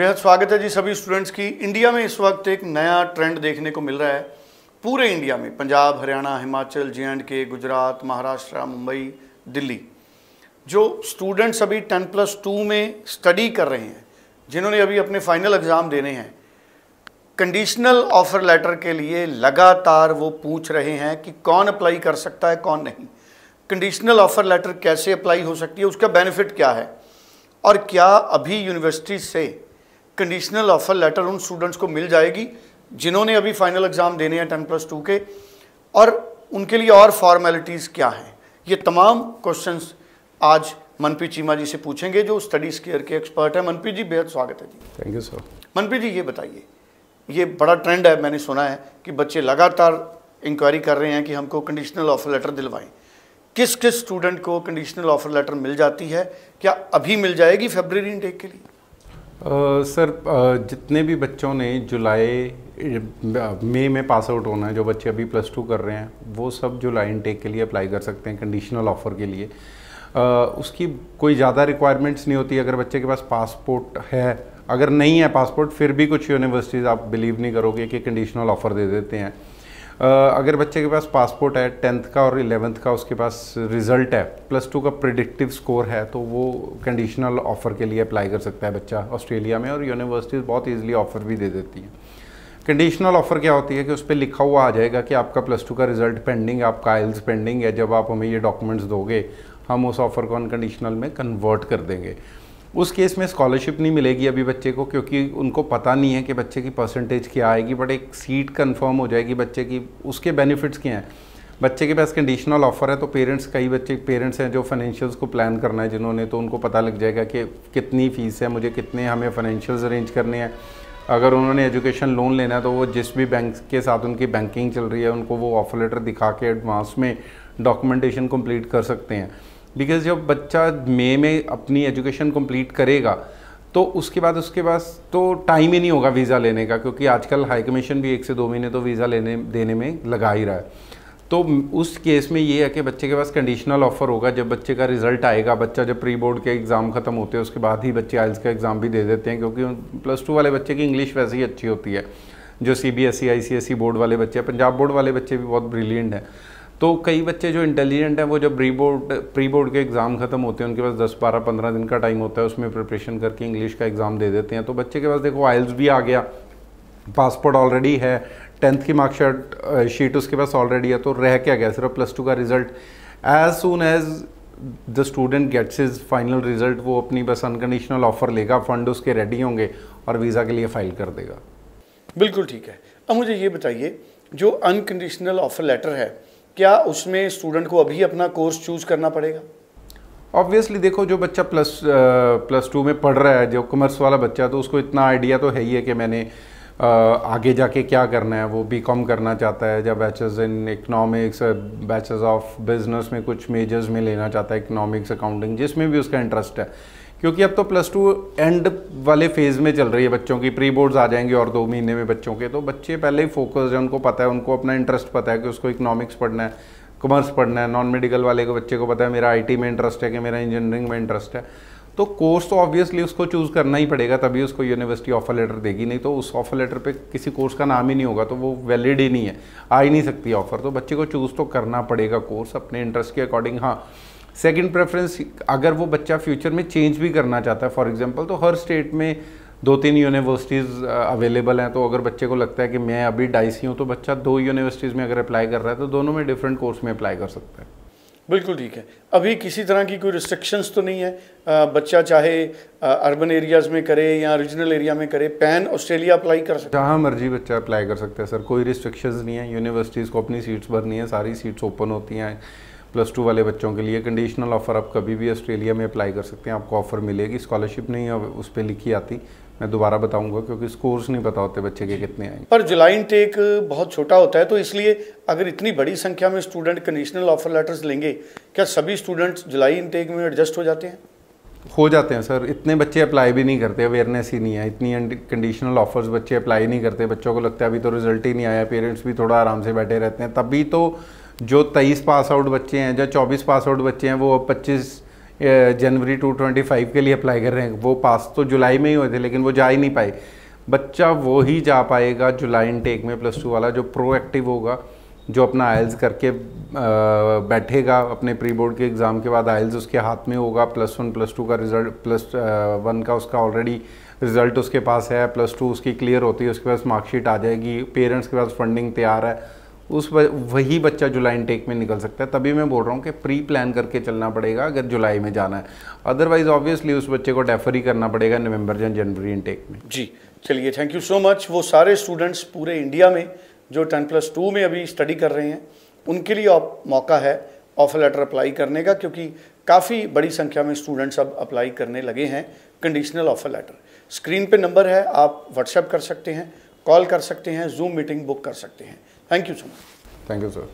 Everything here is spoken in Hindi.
बेहद स्वागत है जी सभी स्टूडेंट्स की। इंडिया में इस वक्त एक नया ट्रेंड देखने को मिल रहा है। पूरे इंडिया में पंजाब, हरियाणा, हिमाचल, J&K, गुजरात, महाराष्ट्र, मुंबई, दिल्ली, जो स्टूडेंट्स अभी 10+2 में स्टडी कर रहे हैं, जिन्होंने अभी अपने फाइनल एग्ज़ाम देने हैं, कंडीशनल ऑफर लेटर के लिए लगातार वो पूछ रहे हैं कि कौन अप्लाई कर सकता है, कौन नहीं। कंडीशनल ऑफर लेटर कैसे अप्लाई हो सकती है, उसका बेनिफिट क्या है, और क्या अभी यूनिवर्सिटी से कंडीशनल ऑफर लेटर उन स्टूडेंट्स को मिल जाएगी जिन्होंने अभी फाइनल एग्ज़ाम देने हैं 10+2 के, और उनके लिए और फॉर्मेलिटीज़ क्या हैं। ये तमाम क्वेश्चंस आज मनप्रीत चीमा जी से पूछेंगे, जो स्टडी स्केयर के एक्सपर्ट हैं। मनप्रीत जी, बेहद स्वागत है जी। Thank you sir. Manpreet ji, ये बताइए, ये बड़ा ट्रेंड है, मैंने सुना है कि बच्चे लगातार इंक्वायरी कर रहे हैं कि हमको कंडीशनल ऑफर लेटर दिलवाएं। किस किस स्टूडेंट को कंडीशनल ऑफर लेटर मिल जाती है? क्या अभी मिल जाएगी फरवरी इनटेक के लिए? सर, जितने भी बच्चों ने जुलाई मई में पास आउट होना है, जो बच्चे अभी +2 कर रहे हैं, वो सब जुलाई इनटेक के लिए अप्लाई कर सकते हैं कंडीशनल ऑफ़र के लिए। उसकी कोई ज़्यादा रिक्वायरमेंट्स नहीं होती। अगर बच्चे के पास पासपोर्ट है, अगर नहीं है पासपोर्ट, फिर भी कुछ यूनिवर्सिटीज़, आप बिलीव नहीं करोगे, कि कंडीशनल ऑफ़र दे देते हैं। अगर बच्चे के पास पासपोर्ट है, 10th का और 11th का उसके पास रिज़ल्ट है, +2 का प्रिडिक्टिव स्कोर है, तो वो कंडीशनल ऑफ़र के लिए अप्लाई कर सकता है बच्चा ऑस्ट्रेलिया में, और यूनिवर्सिटीज़ बहुत ईजिली ऑफ़र भी दे देती हैं। कंडीशनल ऑफ़र क्या होती है कि उस पर लिखा हुआ आ जाएगा कि आपका +2 का रिज़ल्ट पेंडिंग है, आपका IELTS पेंडिंग है, जब आप हमें ये डॉक्यूमेंट्स दोगे हम उस ऑफ़र को अनकंडीशनल में कन्वर्ट कर देंगे। उस केस में स्कॉलरशिप नहीं मिलेगी अभी बच्चे को, क्योंकि उनको पता नहीं है कि बच्चे की परसेंटेज क्या आएगी, बट एक सीट कंफर्म हो जाएगी बच्चे की। उसके बेनिफिट्स क्या हैं? बच्चे के पास कंडीशनल ऑफ़र है तो कई बच्चे पेरेंट्स हैं जो फाइनेंशियल्स को प्लान करना है जिन्होंने, तो उनको पता लग जाएगा कि कितनी फ़ीस है, मुझे कितने हमें फाइनेंशियल्स अरेंज करने हैं। अगर उन्होंने एजुकेशन लोन लेना है तो वो जिस भी बैंक के साथ उनकी बैंकिंग चल रही है, उनको वो ऑफर लेटर दिखा के एडवांस में डॉक्यूमेंटेशन कंप्लीट कर सकते हैं। बिकॉज़ जब बच्चा मई में अपनी एजुकेशन कंप्लीट करेगा तो उसके पास तो टाइम ही नहीं होगा वीज़ा लेने का, क्योंकि आजकल हाई कमीशन भी 1 से 2 महीने तो वीज़ा देने में लगा ही रहा है। तो उस केस में ये है कि बच्चे के पास कंडीशनल ऑफ़र होगा। जब बच्चे का रिज़ल्ट आएगा, बच्चा जब प्री बोर्ड के एग्ज़ाम ख़त्म होते हैं उसके बाद ही बच्चे IELTS का एग्ज़ाम भी दे देते हैं, क्योंकि +2 वाले बच्चे की इंग्लिश वैसे ही अच्छी होती है। जो CBSE ICSE बोर्ड वाले बच्चे हैं, पंजाब बोर्ड वाले बच्चे भी बहुत ब्रिलियंट हैं। तो कई बच्चे जो इंटेलिजेंट हैं, वो जब प्री बोर्ड के एग्ज़ाम ख़त्म होते हैं, उनके पास 10, 12, 15 दिन का टाइम होता है, उसमें प्रिपरेशन करके इंग्लिश का एग्ज़ाम दे देते हैं। तो बच्चे के पास देखो IELTS भी आ गया, पासपोर्ट ऑलरेडी है, 10th की मार्कशीट उसके पास ऑलरेडी है, तो रह क्या गया? सिर्फ +2 का result. As soon as the student gets his final result, वो अपनी बस अनकंडीशनल ऑफ़र लेगा, फंड उसके रेडी होंगे और वीज़ा के लिए फ़ाइल कर देगा। बिल्कुल ठीक है। अब मुझे ये बताइए, जो अनकंडीशनल ऑफर लेटर है, क्या उसमें स्टूडेंट को अभी अपना कोर्स चूज़ करना पड़ेगा? ऑब्वियसली देखो, जो बच्चा +2 में पढ़ रहा है, जो कॉमर्स वाला बच्चा, तो उसको इतना आइडिया तो है ही है कि मैंने आगे जाके क्या करना है। वो BCom करना चाहता है, या bachelors in economics, bachelors of business में कुछ मेजर्स में लेना चाहता है, इकनॉमिक्स, अकाउंटिंग, जिसमें भी उसका इंटरेस्ट है। क्योंकि अब तो +2 एंड वाले फेज़ में चल रही है बच्चों की, प्री बोर्ड्स आ जाएंगे और 2 महीने में बच्चों के, तो बच्चे पहले ही फोकस्ड है, उनको पता है, उनको अपना इंटरेस्ट पता है कि उसको इकनॉमिक्स पढ़ना है, कॉमर्स पढ़ना है। नॉन मेडिकल वाले को बच्चे को पता है मेरा IT में इंटरेस्ट है कि मेरा इंजीनियरिंग में इंटरेस्ट है। तो कोर्स तो ऑब्वियसली उसको चूज़ करना ही पड़ेगा, तभी उसको यूनिवर्सिटी ऑफर लेटर देगी। नहीं तो उस ऑफर लेटर पे किसी कोर्स का नाम ही नहीं होगा, तो वो वैलिड ही नहीं है, आ ही नहीं सकती ऑफर। तो बच्चे को चूज़ तो करना पड़ेगा कोर्स अपने इंटरेस्ट के अकॉर्डिंग। हाँ, सेकंड प्रेफरेंस, अगर वो बच्चा फ्यूचर में चेंज भी करना चाहता है, फॉर एग्जांपल, तो हर स्टेट में 2-3 यूनिवर्सिटीज़ अवेलेबल हैं। तो अगर बच्चे को लगता है कि मैं अभी डाइसी हूँ, तो बच्चा 2 यूनिवर्सिटीज़ में अगर अप्लाई कर रहा है तो दोनों में डिफरेंट कोर्स में अप्लाई कर सकता है। बिल्कुल ठीक है। अभी किसी तरह की कोई रिस्ट्रिक्शंस तो नहीं है? बच्चा चाहे अर्बन एरियाज़ में करे या रीजनल एरिया में करे, पैन ऑस्ट्रेलिया अप्लाई कर सकता है? जहाँ मर्जी बच्चा अप्लाई कर सकता है सर, कोई रिस्ट्रिक्शंस नहीं है। यूनिवर्सिटीज़ को अपनी सीट्स भरनी है, सारी सीट्स ओपन होती हैं +2 वाले बच्चों के लिए। कंडीशनल ऑफ़र आप कभी भी ऑस्ट्रेलिया में अप्लाई कर सकते हैं, आपको ऑफ़र मिलेगी। स्कॉलरशिप नहीं है उस पर लिखी आती, मैं दोबारा बताऊंगा, क्योंकि स्कोर्स नहीं पता होते बच्चे के कितने आएंगे। पर जुलाई इनटेक बहुत छोटा होता है, तो इसलिए अगर इतनी बड़ी संख्या में स्टूडेंट कंडीशनल ऑफर लेटर्स लेंगे, क्या सभी स्टूडेंट्स जुलाई इनटेक में एडजस्ट हो जाते हैं? हो जाते हैं सर। इतने बच्चे अप्लाई भी नहीं करते, अवेयरनेस ही नहीं है, इतनी कंडीशनल ऑफर्स बच्चे अप्लाई नहीं करते। बच्चों को लगता है अभी तो रिजल्ट ही नहीं आया, पेरेंट्स भी थोड़ा आराम से बैठे रहते हैं। तभी तो जो 23 पास आउट बच्चे हैं, जो 24 पास आउट बच्चे हैं, वो 25 जनवरी 2025 के लिए अप्लाई कर रहे हैं, वो पास तो जुलाई में ही हुए थे लेकिन वो जा ही नहीं पाए। बच्चा वो ही जा पाएगा जुलाई इनटेक में +2 वाला जो प्रोएक्टिव होगा, जो अपना आइल्स करके बैठेगा अपने प्री बोर्ड के एग्ज़ाम के बाद, आइल्स उसके हाथ में होगा, +1 +2 का रिज़ल्ट, +1 का उसका ऑलरेडी रिज़ल्ट उसके पास है, +2 उसकी क्लियर होती है, उसके पास मार्कशीट आ जाएगी, पेरेंट्स के पास फंडिंग तैयार है, वही बच्चा जुलाई इनटेक में निकल सकता है। तभी मैं बोल रहा हूँ कि प्री प्लान करके चलना पड़ेगा अगर जुलाई में जाना है, अदरवाइज ऑब्वियसली उस बच्चे को डेफर ही करना पड़ेगा नवंबर या जनवरी इनटेक में। जी चलिए, थैंक यू सो मच। वो सारे स्टूडेंट्स पूरे इंडिया में जो 10+2 में अभी स्टडी कर रहे हैं, उनके लिए मौका है ऑफर लेटर अप्लाई करने का, क्योंकि काफ़ी बड़ी संख्या में स्टूडेंट्स अब अप्लाई करने लगे हैं कंडीशनल ऑफर लेटर। स्क्रीन पे नंबर है, आप व्हाट्सएप कर सकते हैं, कॉल कर सकते हैं, जूम मीटिंग बुक कर सकते हैं। Thank you so much. Thank you sir.